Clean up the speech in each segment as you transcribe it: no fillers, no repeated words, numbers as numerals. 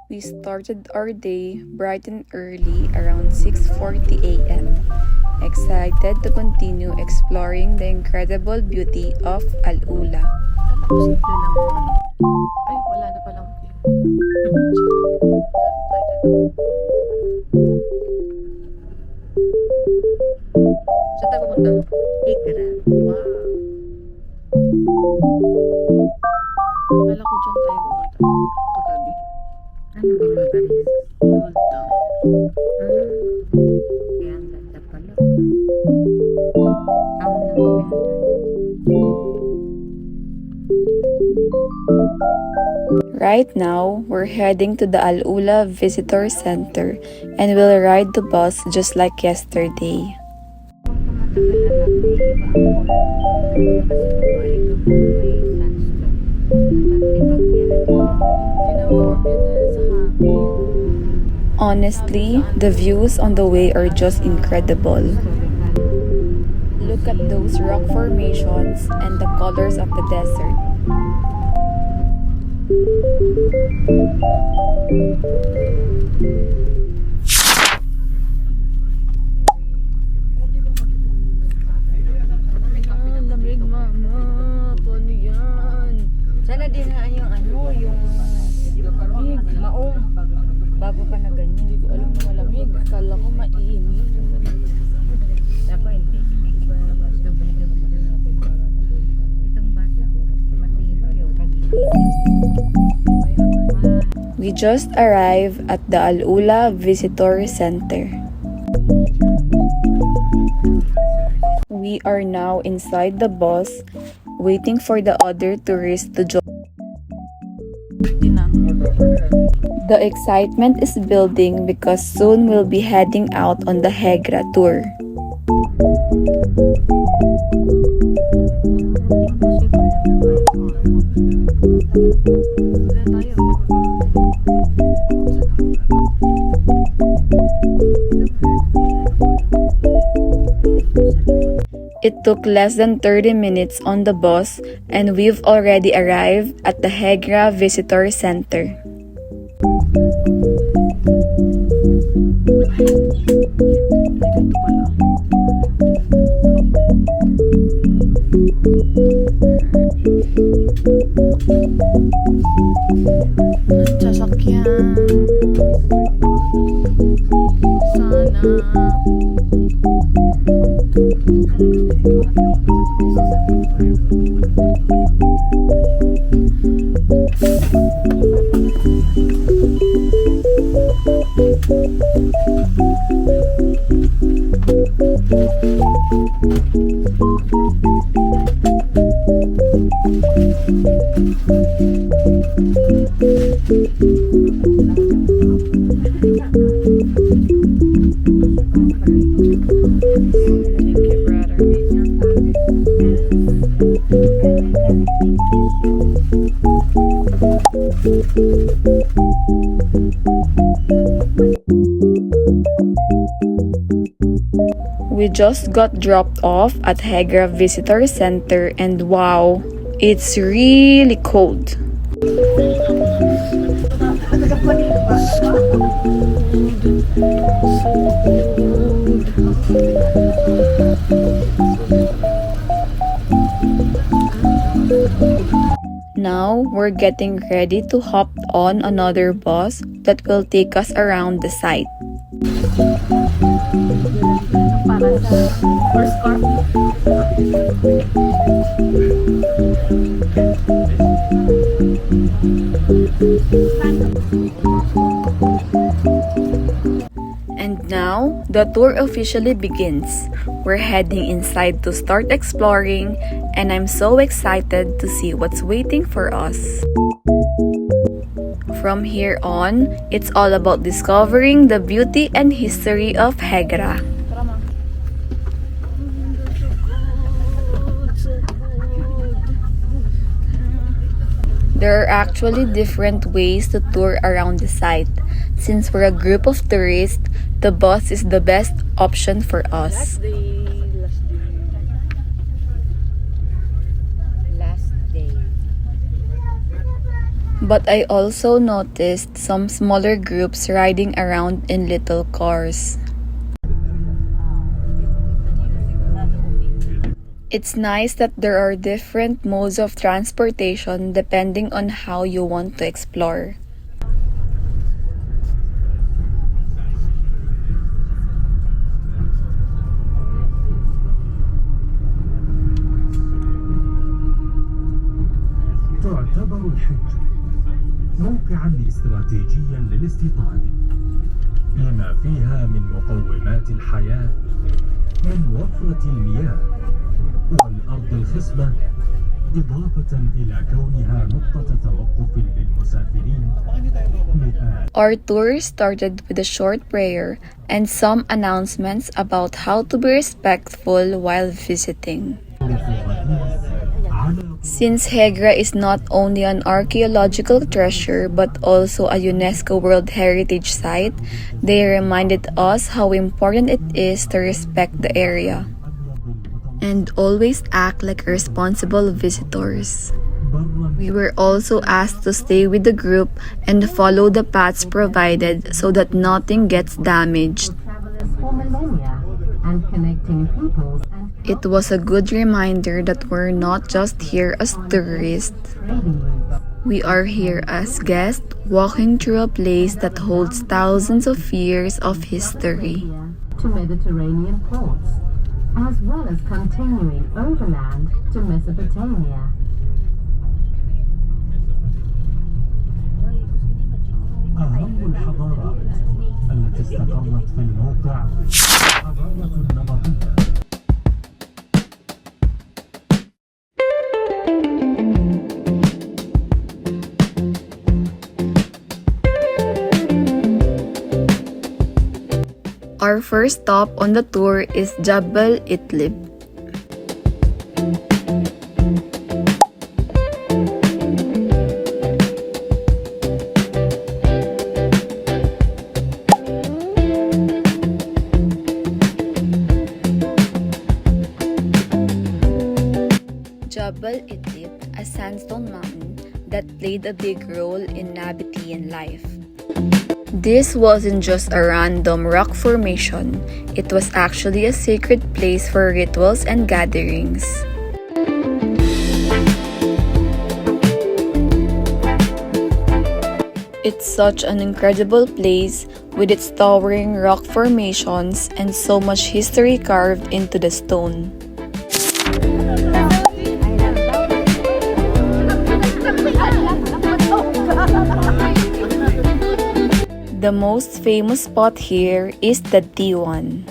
We started our day bright and early around 6:40 a.m. Excited to continue exploring the incredible beauty of AlUla. Ay, wala na palang Saan tayo pupunta? Hegra. Wow. Kala ko dyan tayo pupunta. Kagabi. Ano lugar yan? Old Town. Kaya ang ganda pala. Town lang ganda. Right now, we're heading to the AlUla Visitor Center and we'll ride the bus just like yesterday. Kung tumatagal anak, may iba ang mall. Kasi kung ay may sandstone. Ibang Ginawa ko dahil sa hangin. Honestly, the views on the way are just incredible. Look at those rock formations and the colors of the desert. Lamig, mama. Paano yan? Sana din nga yung yung maong bago pa na ganyan. Hindi ko alam na malamig. Akala ko mainit. Ako hindi. Iba mas gabay-gabay natin para na itong bata. Matibay yung We just arrived at the AlUla Visitor Center. We are now inside the bus, waiting for the other tourists to join. The excitement is building because soon we'll be heading out on the hegra tour. It took less than 30 minutes on the bus and we've already arrived at the Hegra Visitor Center. Sasakyan. Sana. Thank you, brother. We just got dropped off at Hegra Visitor Center and wow, it's really cold. Now, we're getting ready to hop on another bus that will take us around the site. Para sa horse car. And now, the tour officially begins. We're heading inside to start exploring, and I'm so excited to see what's waiting for us. From here on, it's all about discovering the beauty and history of Hegra. Tara, ma. There are actually different ways to tour around the site. Since we're a group of tourists, the bus is the best option for us. Last day. last day. But I also noticed some smaller groups riding around in little cars. It's nice that there are different modes of transportation depending on how you want to explore. تعتبر الحج موقعا استراتيجيا للاستيطان لما فيها من مقومات الحياة من وفرة المياه والأرض الخصبة إضافة إلى كونها نقطة توقف للمسافرين. Our tour started with a short prayer and some announcements about how to be respectful while visiting. Since Hegra is not only an archaeological treasure but also a UNESCO World Heritage Site, they reminded us how important it is to respect the area and always act like responsible visitors. We were also asked to stay with the group and follow the paths provided so that nothing gets damaged. It was a good reminder that we're not just here as tourists. We are here as guests walking through a place that holds thousands of years of history. To Mediterranean ports, as well as continuing overland to Mesopotamia. أهم الحضارات التي استقرت في الموقع حضارة النبطية. Our first stop on the tour is Jabal Ithlib. Jabal Ithlib, a sandstone mountain that played a big role in Nabatean life. This wasn't just a random rock formation, it was actually a sacred place for rituals and gatherings. It's such an incredible place with its towering rock formations and so much history carved into the stone. The most famous spot here is the Diwan,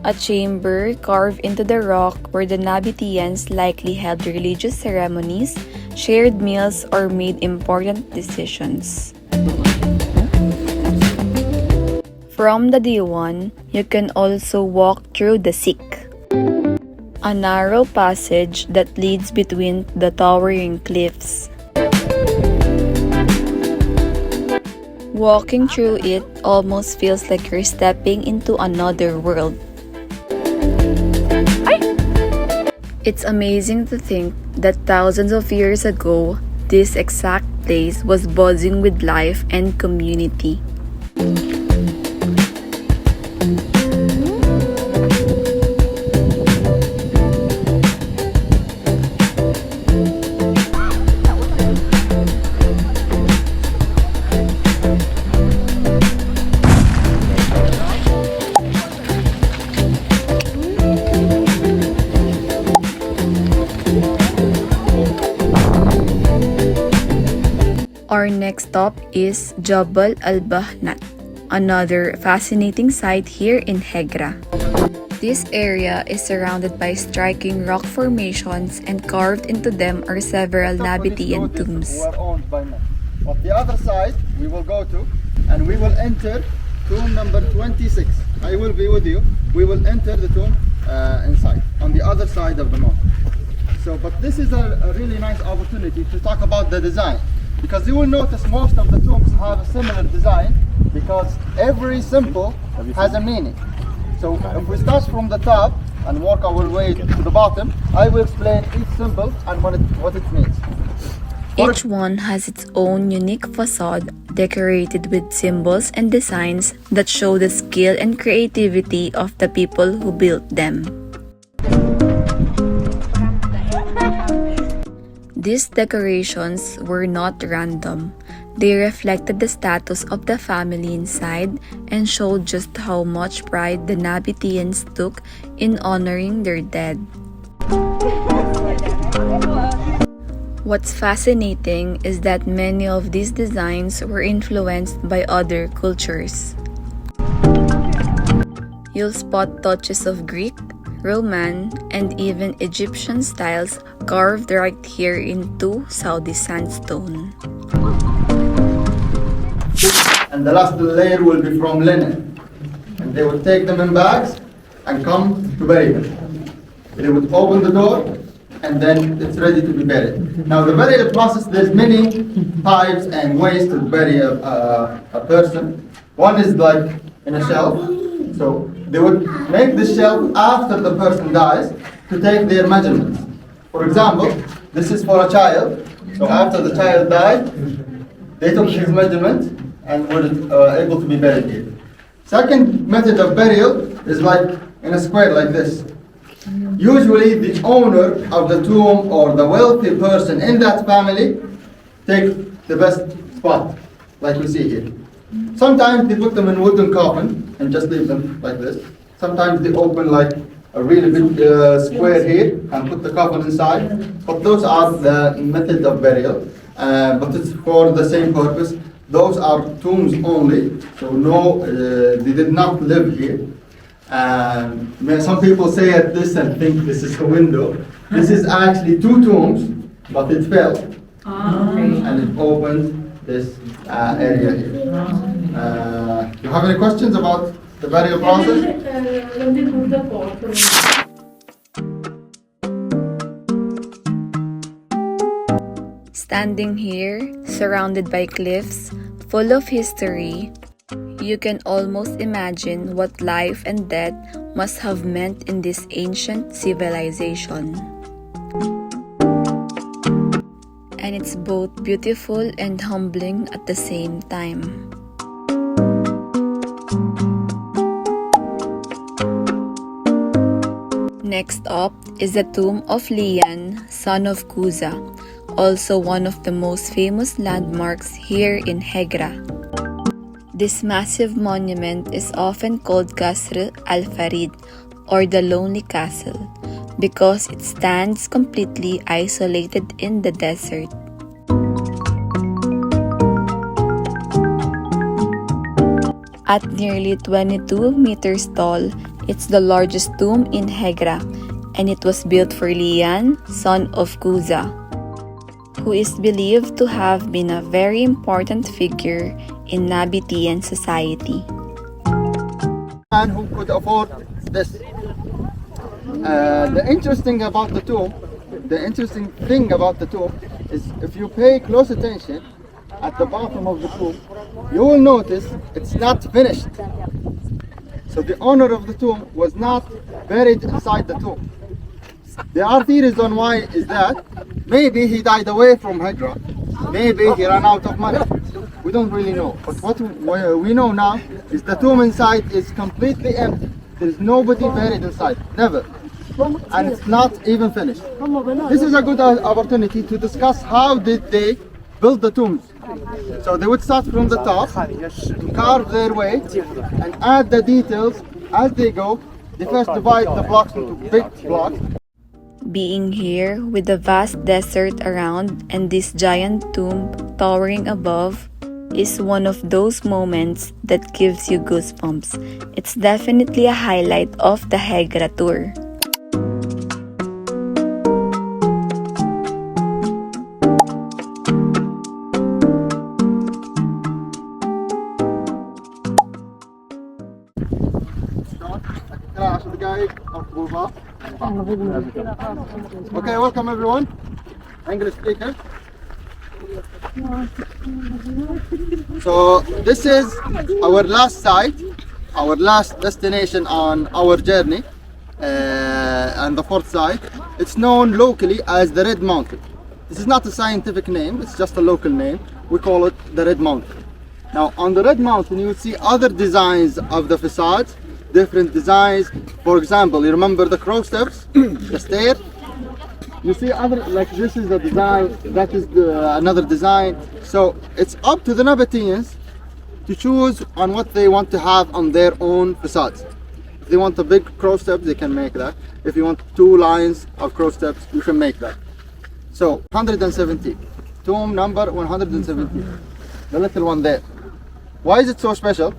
a chamber carved into the rock where the Nabateans likely held religious ceremonies, shared meals, or made important decisions. From the Diwan, you can also walk through the Sikh, a narrow passage that leads between the towering cliffs. Walking through it almost feels like you're stepping into another world. It's amazing to think that thousands of years ago, this exact place was buzzing with life and community. Our next stop is Jabal al-Banat, another fascinating site here in Hegra. This area is surrounded by striking rock formations, and carved into them are several Nabatean tombs. Were owned by men. But the other side we will go to, and we will enter tomb number 26. I will be with you. We will enter the tomb inside, on the other side of the mountain. But this is a really nice opportunity to talk about the design, because you will notice most of the tombs have a similar design, because every symbol has a meaning. So if we start from the top and work our way to the bottom, I will explain each symbol and what it means. Each one has its own unique facade decorated with symbols and designs that show the skill and creativity of the people who built them. These decorations were not random. They reflected the status of the family inside and showed just how much pride the Nabateans took in honoring their dead. What's fascinating is that many of these designs were influenced by other cultures. You'll spot touches of Greek, Roman, and even Egyptian styles carved right here into Saudi sandstone. And the last layer will be from linen. And they would take them in bags and come to bury them. They would open the door and then it's ready to be buried. Now the burial process, there's many types and ways to bury a person. One is like in a shelf. So they would make the shelf after the person dies to take their measurements. For example, this is for a child. So after the child died, they took his measurement and were able to be buried here. Second method of burial is like in a square like this. Usually the owner of the tomb or the wealthy person in that family take the best spot, like we see here. Sometimes they put them in wooden coffin and just leave them like this. Sometimes they open like a really big square here and put the coffin inside. But those are the method of burial, but it's for the same purpose. Those are tombs only, so no, they did not live here. Some people say at this and think this is the window. This is actually two tombs, but it fell. And it opened this area here. Do you have any questions about the burial process? Standing here, surrounded by cliffs, full of history, you can almost imagine what life and death must have meant in this ancient civilization. And it's both beautiful and humbling at the same time. Next up is the tomb of Lihyan, son of Kuza, also one of the most famous landmarks here in Hegra. This massive monument is often called Qasr al-Farid, or the Lonely Castle, because it stands completely isolated in the desert. At nearly 22 meters tall, it's the largest tomb in Hegra, and it was built for Lihyan, son of Kuza, who is believed to have been a very important figure in Nabatean society. Man who could afford this. The interesting thing about the tomb is if you pay close attention at the bottom of the tomb, you will notice it's not finished. So the owner of the tomb was not buried inside the tomb. There are theories on why is that. Maybe he died away from Hegra. Maybe he ran out of money. We don't really know. But what we know now is the tomb inside is completely empty. There's nobody buried inside. Never. And it's not even finished. This is a good opportunity to discuss how did they build the tombs. So they would start from the top, carve their way, and add the details as they go. They first divide the blocks into big blocks. Being here with the vast desert around and this giant tomb towering above is one of those moments that gives you goosebumps. It's definitely a highlight of the Hegra tour. Okay, welcome everyone. English speaker. So this is our last site, our last destination on our journey, and the fourth site. It's known locally as the Red Mountain. This is not a scientific name, it's just a local name. We call it the Red Mountain. Now on the Red Mountain you will see other designs of the facades, different designs. For example, you remember the crow steps, the stair? You see other, like this is the design, that is another design. So it's up to the Nabateans to choose on what they want to have on their own facades. If they want a big crow steps, they can make that. If you want 2 lines of crow steps, you can make that. So 170, tomb number 170, the little one there. Why is it so special?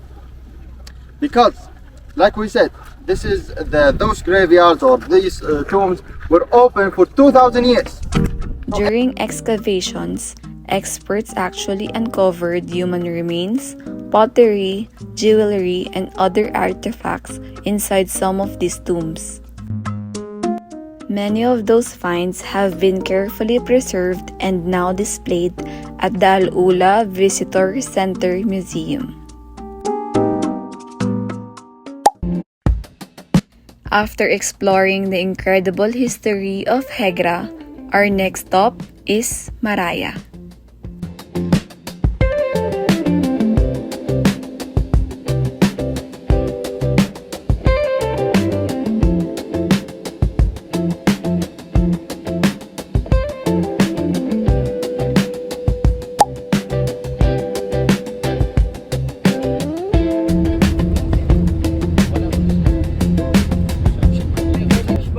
Because, like we said, this is those graveyards or these tombs were open for 2,000 years. During excavations, experts actually uncovered human remains, pottery, jewelry, and other artifacts inside some of these tombs. Many of those finds have been carefully preserved and now displayed at the AlUla Visitor Center Museum. After exploring the incredible history of Hegra, our next stop is Maraya.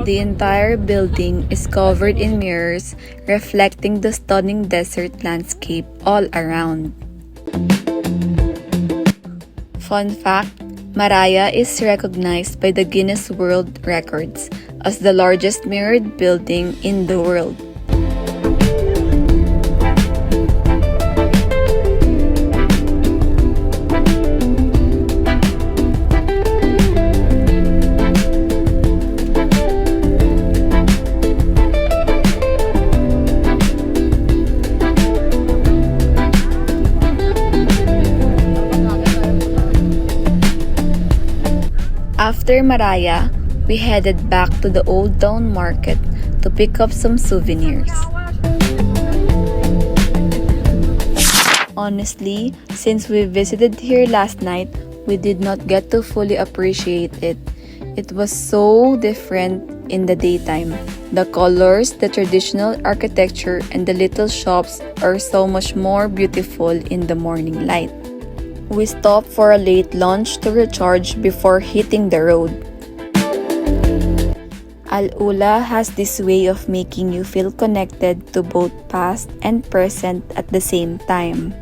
The entire building is covered in mirrors, reflecting the stunning desert landscape all around. Fun fact, Maraya is recognized by the Guinness World Records as the largest mirrored building in the world. After Maraya, we headed back to the Old Town Market to pick up some souvenirs. Honestly, since we visited here last night, we did not get to fully appreciate it. It was so different in the daytime. The colors, the traditional architecture, and the little shops are so much more beautiful in the morning light. We stopped for a late lunch to recharge before hitting the road. AlUla has this way of making you feel connected to both past and present at the same time.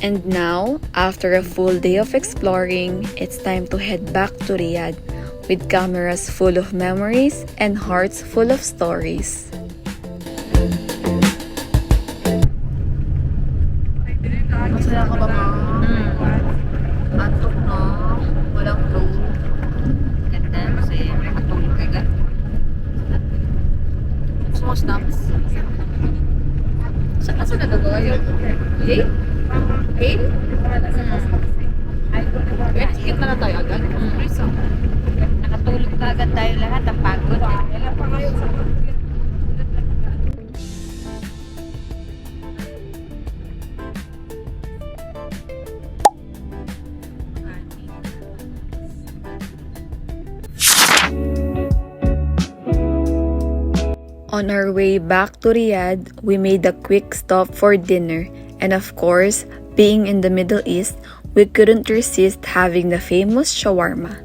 And now, after a full day of exploring, it's time to head back to Riyadh with cameras full of memories and hearts full of stories. Masaya ka ba, ma? Antok no? Walang room. Ganda, masaya. Matulog ka ga. Gusto mo snaps? Saan ka nagagawa yun? Eh? Eh? Kaya nasikip na tayo agad. Nakatulog pa agad tayo lahat. Ang pagod. On our way back to Riyadh, we made a quick stop for dinner, and of course, being in the Middle East, we couldn't resist having the famous shawarma.